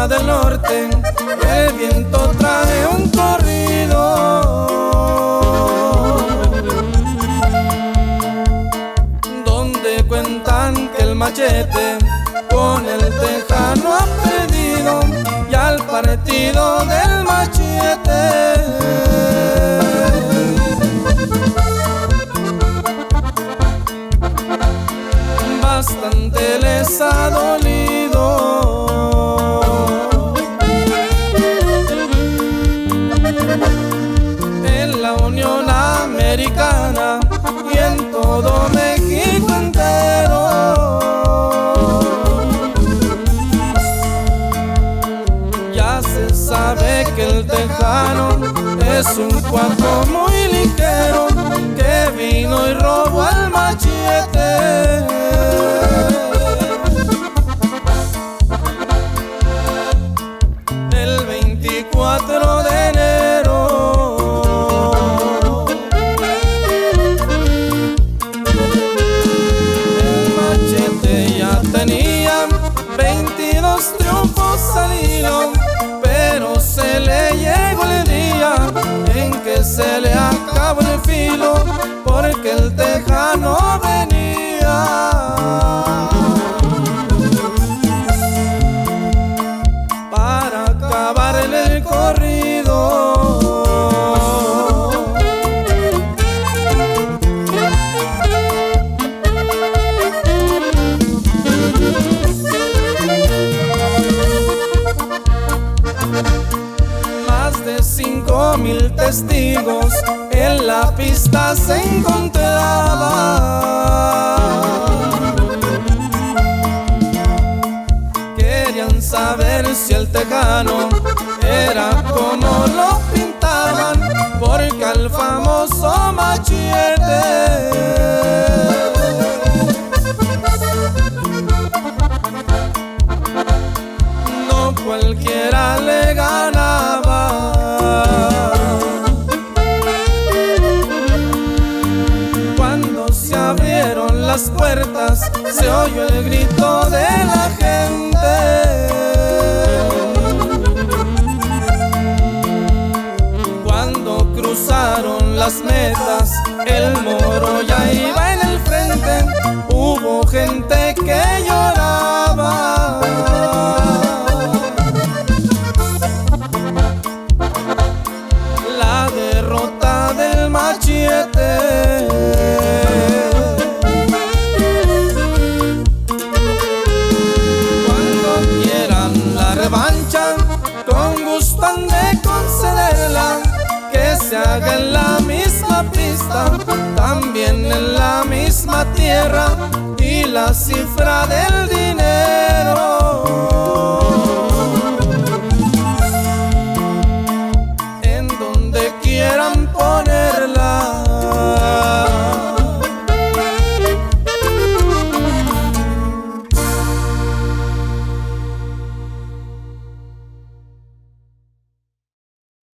del norte, el viento trae un corrido donde cuentan que el machete con el tejano ha perdido y al partido del machete bastante les ha dolido. En la Unión Americana y en todo México entero ya se sabe que el tejano es un cuaco muy ligero que vino y robó al machete. El 24 de enero el machete ya tenía 22 triunfos salidos, pero se le llegó el día en que se le acabó el filo porque el tejano venía para acabarle el corrido. Más de 5,000 testigos en la pista se encontraban. Querían saber si el tejano era como lo pintaban, porque al famoso machete no cualquiera le ganaba. Cuando se abrieron las puertas se oyó el grito de la gente. Cuando cruzaron las metas el moro ya iba en el frente. Hubo gente que lloraba. La derrota del machete. Cuando quieran la revancha, con gusto han de concederla, que se haga en la misma pista, también en la misma tierra, y la cifra del día